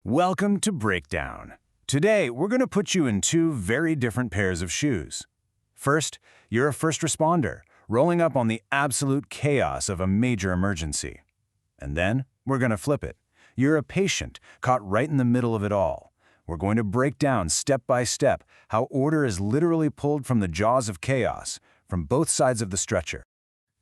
Welcome to Breakdown. Today, we're going to put you in two very different pairs of shoes. First, you're a first responder, rolling up on the absolute chaos of a major emergency. And then, we're going to flip it. You're a patient, caught right in the middle of it all. We're going to break down step by step how order is literally pulled from the jaws of chaos, from both sides of the stretcher.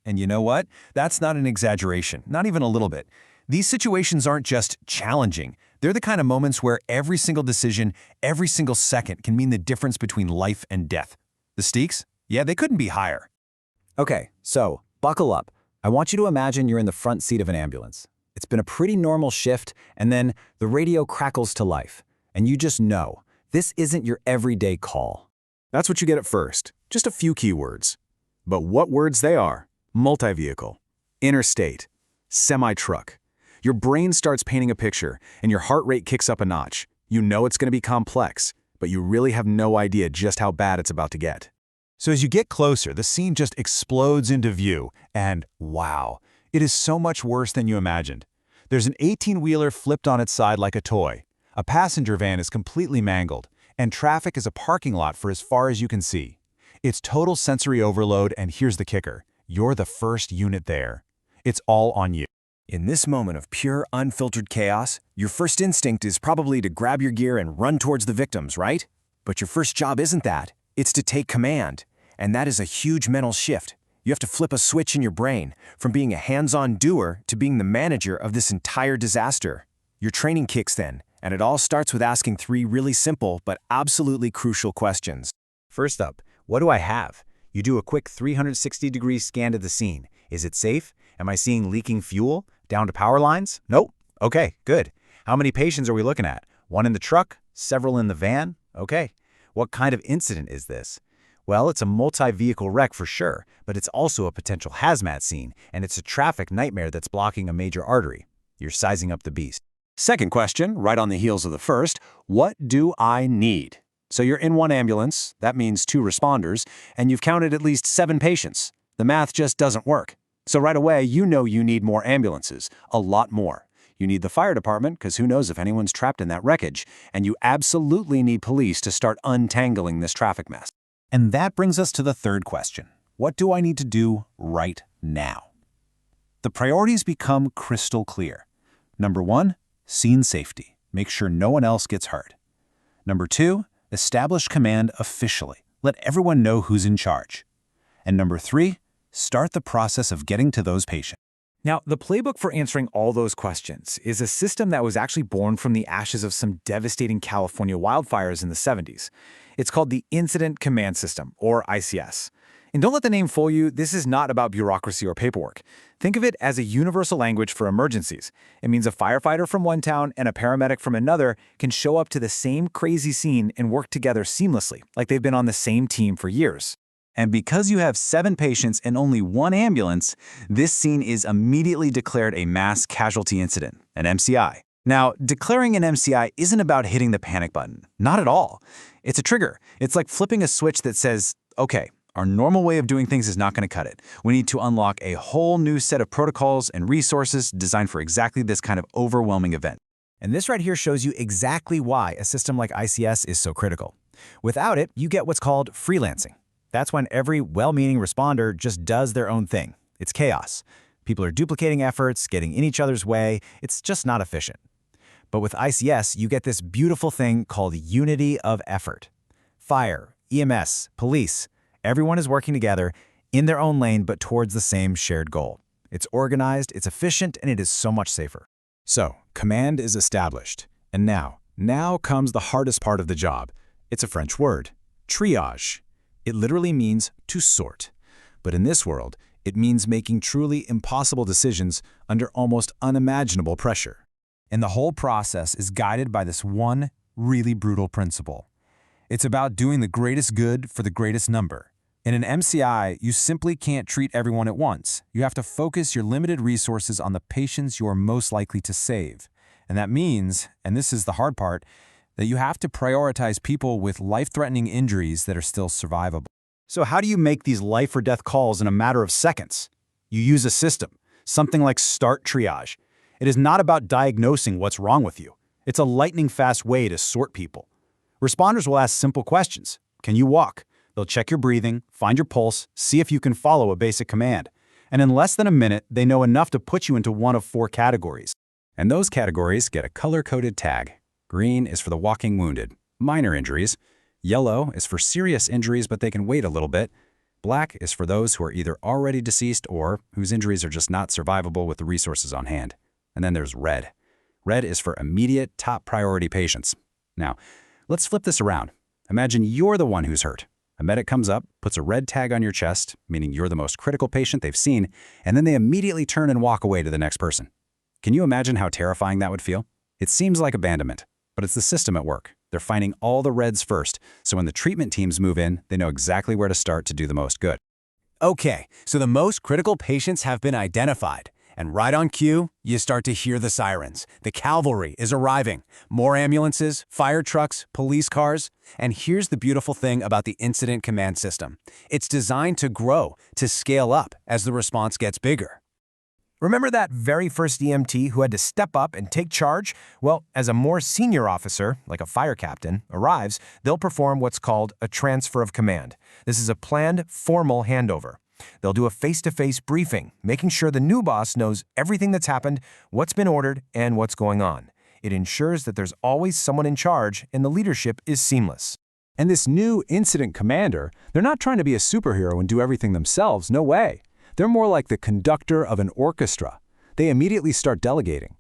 And you know what? That's not an exaggeration, not even a little bit. These situations aren't just challenging. They're the kind of moments where every single decision, every single second can mean the difference between life and death. The stakes? Yeah, they couldn't be higher. Okay, so buckle up. I want you to imagine you're in the front seat of an ambulance. It's been a pretty normal shift, and then the radio crackles to life. And you just know, this isn't your everyday call. That's what you get at first, just a few keywords. But what words they are: multi-vehicle, interstate, semi-truck. Your brain starts painting a picture, and your heart rate kicks up a notch. You know it's going to be complex, but you really have no idea just how bad it's about to get. So as you get closer, the scene just explodes into view, and wow, it is so much worse than you imagined. There's an 18-wheeler flipped on its side like a toy. A passenger van is completely mangled, and traffic is a parking lot for as far as you can see. It's total sensory overload, and here's the kicker. You're the first unit there. It's all on you. In this moment of pure, unfiltered chaos, your first instinct is probably to grab your gear and run towards the victims, right? But your first job isn't that. It's to take command. And that is a huge mental shift. You have to flip a switch in your brain, from being a hands-on doer to being the manager of this entire disaster. Your training kicks then, and it all starts with asking three really simple but absolutely crucial questions. First up, what do I have? You do a quick 360-degree scan of the scene. Is it safe? Am I seeing leaking fuel? Down to power lines? Nope. Okay, good. How many patients are we looking at? One in the truck? Several in the van? Okay. What kind of incident is this? Well, it's a multi-vehicle wreck for sure, but it's also a potential hazmat scene, and it's a traffic nightmare that's blocking a major artery. You're sizing up the beast. Second question, right on the heels of the first, what do I need? So you're in one ambulance, that means two responders, and you've counted at least 7 patients. The math just doesn't work. So right away, you know you need more ambulances, a lot more. You need the fire department, because who knows if anyone's trapped in that wreckage, and you absolutely need police to start untangling this traffic mess. And that brings us to the third question. What do I need to do right now? The priorities become crystal clear. Number 1, scene safety. Make sure no one else gets hurt. Number 2, establish command officially. Let everyone know who's in charge. And number 3, start the process of getting to those patients. Now, the playbook for answering all those questions is a system that was actually born from the ashes of some devastating California wildfires in the 70s. It's called the Incident Command System, or ICS. And don't let the name fool you, this is not about bureaucracy or paperwork. Think of it as a universal language for emergencies. It means a firefighter from one town and a paramedic from another can show up to the same crazy scene and work together seamlessly, like they've been on the same team for years. And because you have 7 patients and only 1 ambulance, this scene is immediately declared a mass casualty incident, an MCI. Now, declaring an MCI isn't about hitting the panic button. Not at all. It's a trigger. It's like flipping a switch that says, okay, our normal way of doing things is not going to cut it. We need to unlock a whole new set of protocols and resources designed for exactly this kind of overwhelming event. And this right here shows you exactly why a system like ICS is so critical. Without it, you get what's called freelancing. That's when every well-meaning responder just does their own thing. It's chaos. People are duplicating efforts, getting in each other's way. It's just not efficient. But with ICS, you get this beautiful thing called unity of effort. Fire, EMS, police, everyone is working together in their own lane but towards the same shared goal. It's organized, it's efficient, and it is so much safer. So, command is established. And now comes the hardest part of the job. It's a French word: triage. It literally means to sort. But in this world, it means making truly impossible decisions under almost unimaginable pressure. And the whole process is guided by this one really brutal principle. It's about doing the greatest good for the greatest number. In an MCI, you simply can't treat everyone at once. You have to focus your limited resources on the patients you are most likely to save. And that means, and this is the hard part, that you have to prioritize people with life-threatening injuries that are still survivable. So how do you make these life or death calls in a matter of seconds? You use a system, something like Start Triage. It is not about diagnosing what's wrong with you. It's a lightning-fast way to sort people. Responders will ask simple questions. Can you walk? They'll check your breathing, find your pulse, see if you can follow a basic command. And in less than a minute, they know enough to put you into one of 4 categories. And those categories get a color-coded tag. Green is for the walking wounded, minor injuries. Yellow is for serious injuries, but they can wait a little bit. Black is for those who are either already deceased or whose injuries are just not survivable with the resources on hand. And then there's red. Red is for immediate, top priority patients. Now, let's flip this around. Imagine you're the one who's hurt. A medic comes up, puts a red tag on your chest, meaning you're the most critical patient they've seen, and then they immediately turn and walk away to the next person. Can you imagine how terrifying that would feel? It seems like abandonment, but it's the system at work. They're finding all the reds first, so when the treatment teams move in, they know exactly where to start to do the most good. Okay, so the most critical patients have been identified. And right on cue, you start to hear the sirens. The cavalry is arriving. More ambulances, fire trucks, police cars. And here's the beautiful thing about the incident command system. It's designed to grow, to scale up as the response gets bigger. Remember that very first EMT who had to step up and take charge? Well, as a more senior officer, like a fire captain, arrives, they'll perform what's called a transfer of command. This is a planned, formal handover. They'll do a face-to-face briefing, making sure the new boss knows everything that's happened, what's been ordered, and what's going on. It ensures that there's always someone in charge and the leadership is seamless. And this new incident commander, they're not trying to be a superhero and do everything themselves, no way. They're more like the conductor of an orchestra. They immediately start delegating.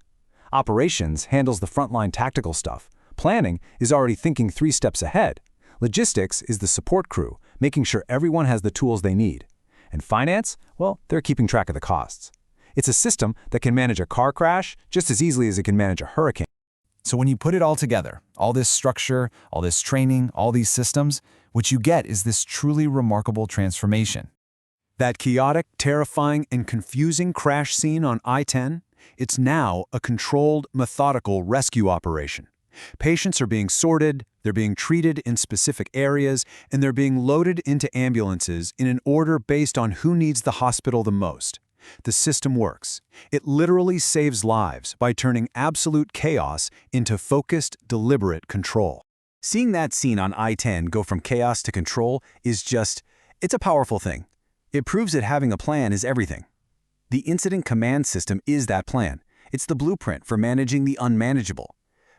Operations handles the frontline tactical stuff. Planning is already thinking 3 steps ahead. Logistics is the support crew, making sure everyone has the tools they need. And finance, well, they're keeping track of the costs. It's a system that can manage a car crash just as easily as it can manage a hurricane. So when you put it all together, all this structure, all this training, all these systems, what you get is this truly remarkable transformation. That chaotic, terrifying, and confusing crash scene on I-10, it's now a controlled, methodical rescue operation. Patients are being sorted, they're being treated in specific areas, and they're being loaded into ambulances in an order based on who needs the hospital the most. The system works. It literally saves lives by turning absolute chaos into focused, deliberate control. Seeing that scene on I-10 go from chaos to control is it's a powerful thing. It proves that having a plan is everything. The incident command system is that plan. It's the blueprint for managing the unmanageable.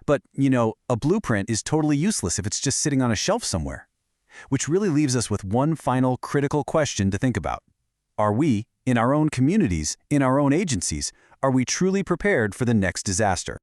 But, a blueprint is totally useless if it's just sitting on a shelf somewhere. Which really leaves us with one final critical question to think about. Are we, in our own communities, in our own agencies, are we truly prepared for the next disaster?